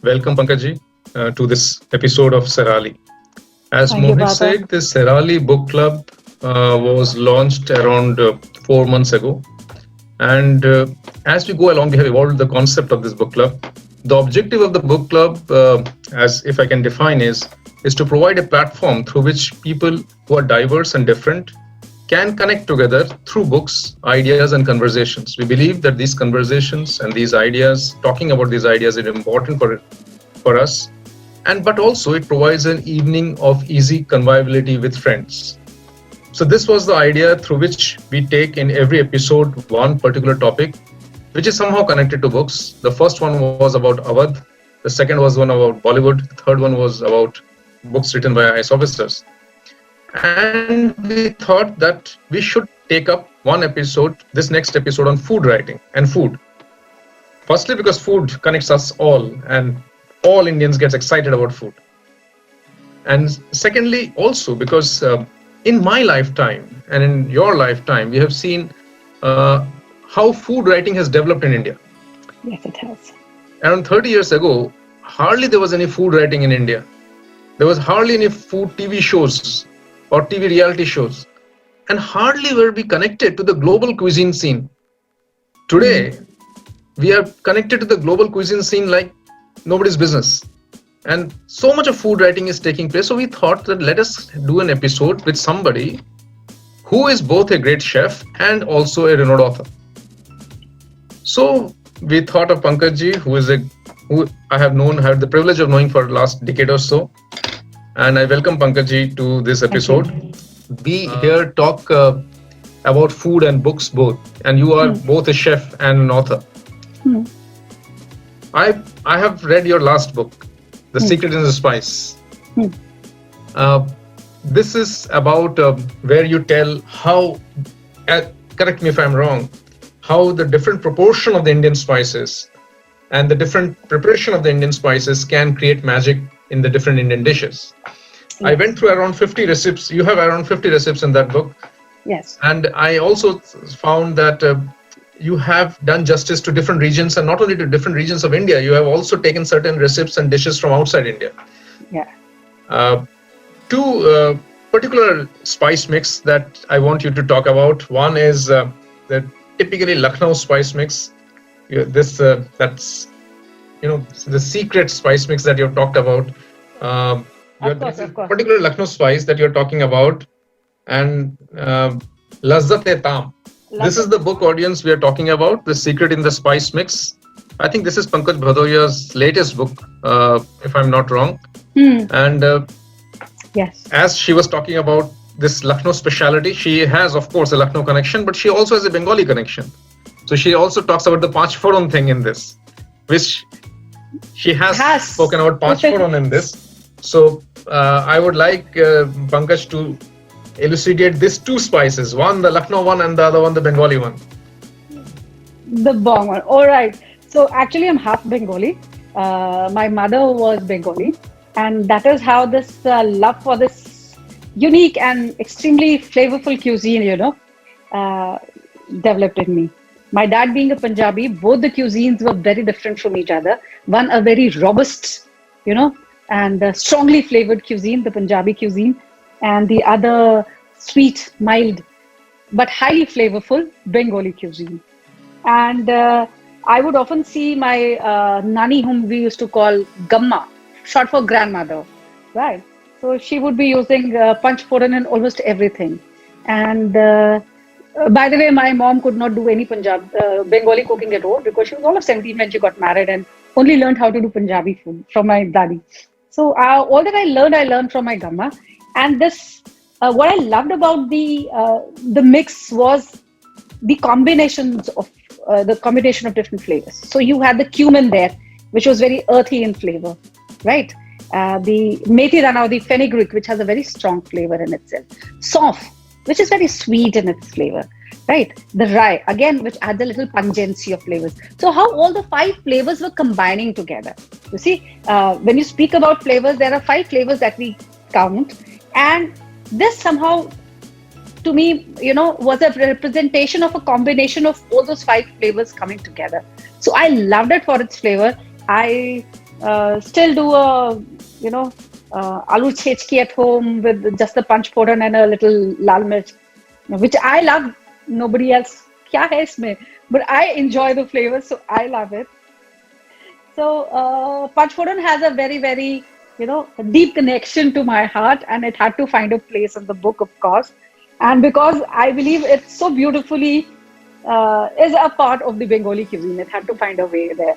welcome Pankaj to this episode of SeRaLi. As Thank you, Mohit Partha. said, the SeRaLi book club was launched around 4 months ago. And as we go along, we have evolved the concept of this book club. The objective of the book club, as if I can define, is to provide a platform through which people who are diverse and different can connect together through books, ideas, and conversations. We believe that these conversations and these ideas, talking about these ideas, is important for us, but also it provides an evening of easy conviviality with friends. So this was the idea through which we take in every episode one particular topic, which is somehow connected to books. The first one was about Awadh. The second was one about Bollywood. The third one was about books written by IAS officers. And we thought that we should take up this next episode on food writing and food. Firstly, because food connects us all, and all Indians get excited about food. And secondly, also because in my lifetime and in your lifetime, we have seen how food writing has developed in India. Yes, it has. Around 30 years ago, hardly there was any food writing in India. There was hardly any food TV shows or TV reality shows, and hardly were we connected to the global cuisine scene. Today, we are connected to the global cuisine scene like nobody's business. And so much of food writing is taking place. So we thought that let us do an episode with somebody who is both a great chef and also a renowned author. So we thought of Pankaj, who I have had the privilege of knowing for the last decade or so. And I welcome Pankaj to this episode. We here talk about food and books both. And you are both a chef and an author. I have read your last book, The Secret in the Spice. This is about where you tell how, correct me if I'm wrong, how the different proportion of the Indian spices and the different preparation of the Indian spices can create magic in the different Indian dishes. Yes. I went through around 50 recipes. You have around 50 recipes in that book. Yes. And I also found that you have done justice to different regions, and not only to different regions of India, you have also taken certain recipes and dishes from outside India. Yeah. Two particular spice mix that I want you to talk about. One is the typically Lucknow spice mix. That's the secret spice mix that you've talked about. Of course. Particular Lucknow spice that you're talking about, and 𝗪𝗪𝗇𝗵𝗱. This is the book audience we are talking about, The Secret in the Spice Mix. I think this is Pankaj Bhadouria's latest book, if I'm not wrong. And yes, as she was talking about this Lucknow speciality, she has, of course, a Lucknow connection, but she also has a Bengali connection. So she also talks about the 𝗪𝗪𝗀 thing in this, which she has spoken about 𝗪𝗪𝗀 in this. So I would like Pankaj to elucidate these two spices, one the Lucknow one and the other one the Bengali one. The Bong one. All right. So actually I'm half Bengali. My mother was Bengali, and that is how this love for this unique and extremely flavorful cuisine, developed in me. My dad being a Punjabi, both the cuisines were very different from each other. One, a very robust, and strongly flavored cuisine, the Punjabi cuisine, and the other sweet, mild, but highly flavorful Bengali cuisine. And I would often see my nani, whom we used to call Gamma, short for grandmother, right? So she would be using 𝗪𝗪𝗀 in almost everything. And by the way, my mom could not do any Bengali cooking at all, because she was all of 17 when she got married and only learned how to do Punjabi food from my daddy. So all that I learned from my Gamma. And this, what I loved about the mix was the combinations of different flavors. So you had the cumin there, which was very earthy in flavor, right? The methi dana, or the fenugreek, which has a very strong flavor in itself. Saunf, which is very sweet in its flavor, right? The rye, again, which adds a little pungency of flavors. So how all the 5 flavors were combining together. You see, when you speak about flavors, there are 5 flavors that we count. And this somehow, to me, was a representation of a combination of all those 5 flavors coming together. So I loved it for its flavor. I still do a, aloo chechki at home with just the 𝗕𝘀 and a little lal mirch, which I love. Nobody else, kya hai isme? But I enjoy the flavor, so I love it. So 𝗕𝘀 has a very, very, a deep connection to my heart, and it had to find a place in the book, of course. And because I believe it so beautifully is a part of the Bengali cuisine, it had to find a way there.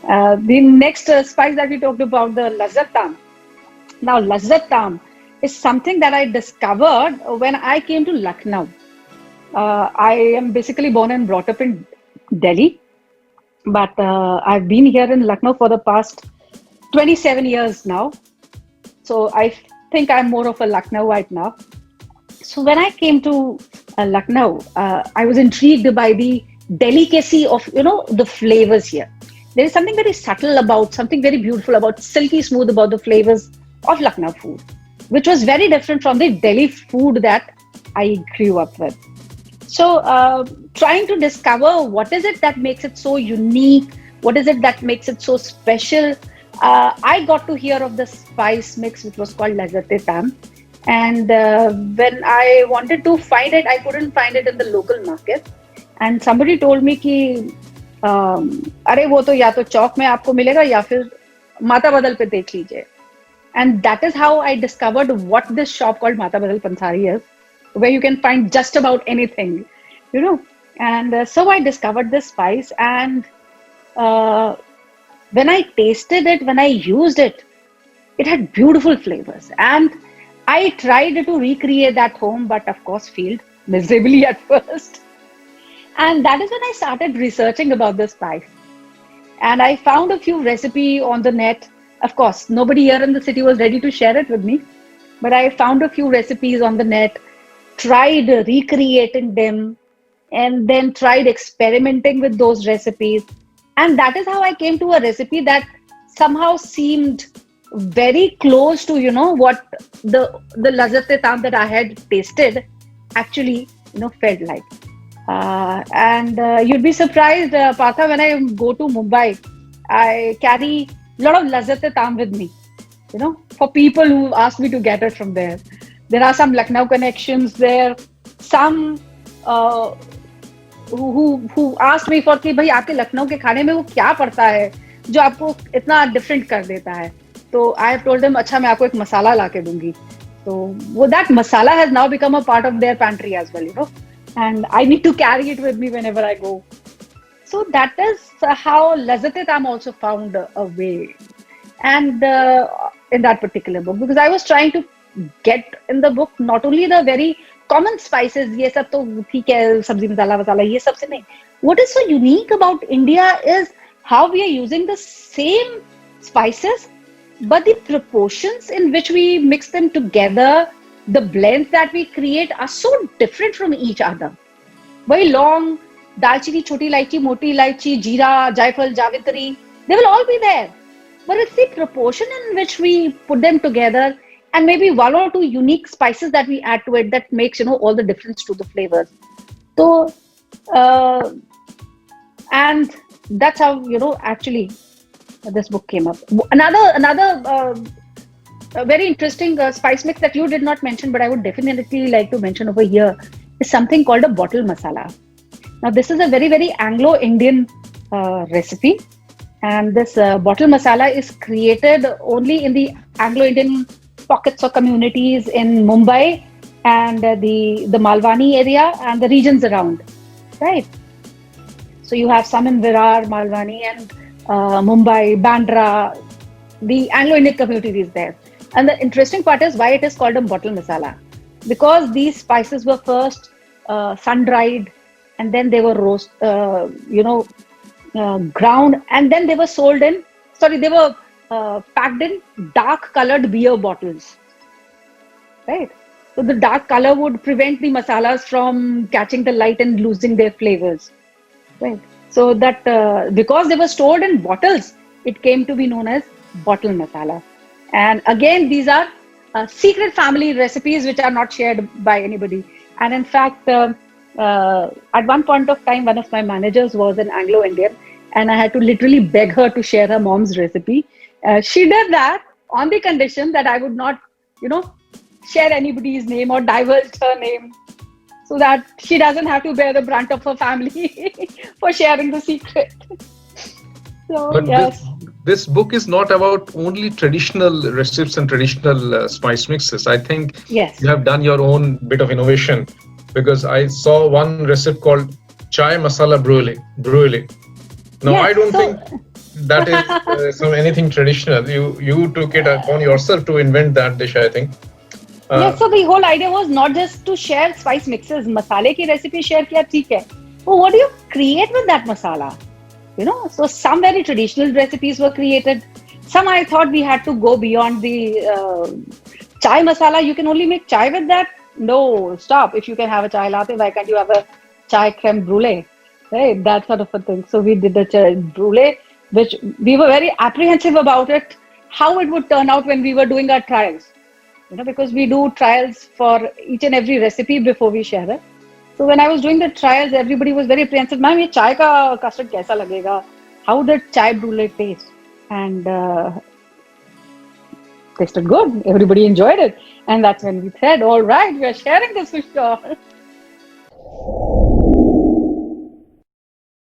The next spice that we talked about, the 𝗪𝗏𝗻. Now, 𝗪𝗏𝗻 is something that I discovered when I came to Lucknow. I am basically born and brought up in Delhi, but I've been here in Lucknow for the past 27 years now. So I think I'm more of a Lucknowite now. So when I came to Lucknow, I was intrigued by the delicacy of, the flavors here. There is something very subtle about, something very beautiful about, silky smooth about the flavors of Lucknow food, which was very different from the Delhi food that I grew up with. So trying to discover what is it that makes it so unique, what is it that makes it so special, I got to hear of the spice mix which was called 𝗪𝗏𝗻. And when I wanted to find it, I couldn't find it in the local market. And somebody told me कि अरे वो तो या तो चौक में आपको मिलेगा या फिर माता बदल पे देख लीजिए. And that is how I discovered what this shop called Mata Badal Pansari is, where you can find just about anything, And so I discovered this spice, and when I tasted it, when I used it, it had beautiful flavors. And I tried to recreate that home, but of course failed miserably at first. And that is when I started researching about this spice. And I found a few recipes on the net. Of course, nobody here in the city was ready to share it with me. But I found a few recipes on the net, tried recreating them, and then tried experimenting with those recipes. And that is how I came to a recipe that somehow seemed very close to, what the 𝗪𝗏𝗻 that I had tasted actually, felt like. And you'd be surprised, Partha, when I go to Mumbai, I carry a lot of 𝗪𝗏𝗻 with me, for people who ask me to get it from there. There are some Lucknow connections there, some who asked me for कि भाई आपके लखनऊ के खाने में वो क्या पड़ता है जो आपको इतना डिफरेंट कर देता है. तो I have told them, अच्छा मैं आपको एक मसाला ला के दूंगी. So that masala has now become a part of their pantry as well, and I need to carry it with me whenever I go. So that is how 𝗪𝗏𝗻 also found a way, and in that particular book, because I was trying to get in the book not only the very common spices, ये सब तो ठीक है, सब्जी मसाला वसाला ये सब से नहीं. What is so unique about India is how we are using the same spices, but the proportions in which we mix them together, the blends that we create are so different from each other. Very long, दालचीनी, छोटी इलायची, मोटी इलायची, जीरा, जायफल, जावित्री, they will all be there. But it's the proportion in which we put them together, and maybe one or two unique spices that we add to it that makes, all the difference to the flavors. So, and that's how, actually this book came up. Another very interesting spice mix that you did not mention, but I would definitely like to mention over here, is something called a bottle masala. Now, this is a very, very Anglo-Indian recipe. And this bottle masala is created only in the Anglo-Indian pockets or communities in Mumbai and the Malwani area and the regions around, right? So you have some in Virar, Malwani, and Mumbai, Bandra, the Anglo-Indian community is there. And the interesting part is why it is called a bottle masala. Because these spices were first sun-dried, and then they were ground, and then they were packed in dark-colored beer bottles, right? So the dark color would prevent the masalas from catching the light and losing their flavors, right? So that because they were stored in bottles, it came to be known as bottle masala. And again, these are secret family recipes which are not shared by anybody. And in fact, at one point of time, one of my managers was an Anglo-Indian, and I had to literally beg her to share her mom's recipe, She did that on the condition that I would not, share anybody's name or divulge her name, so that she doesn't have to bear the brunt of her family for sharing the secret. So, But yes. this book is not about only traditional recipes and traditional spice mixes. I think Yes. you have done your own bit of innovation, because I saw one recipe called chai masala brulee. Now, Yes, I don't so- think that is anything traditional. You took it upon yourself to invent that dish, I think. Yes, so the whole idea was not just to share spice mixes. Masale ki recipe share kiya, theek hai. But what do you create with that masala? So some very traditional recipes were created. Some I thought we had to go beyond the chai masala. You can only make chai with that? No, stop. If you can have a chai latte, why can't you have a chai creme brulee? Right, that sort of a thing. So we did the chai brulee, which we were very apprehensive about it, how it would turn out when we were doing our trials. Because we do trials for each and every recipe before we share it. So when I was doing the trials, everybody was very apprehensive. Ma'am, ye chai ka custard kaisa lagega? How did chai brulee taste? And tasted good. Everybody enjoyed it. And that's when we said, all right, we are sharing this for sure.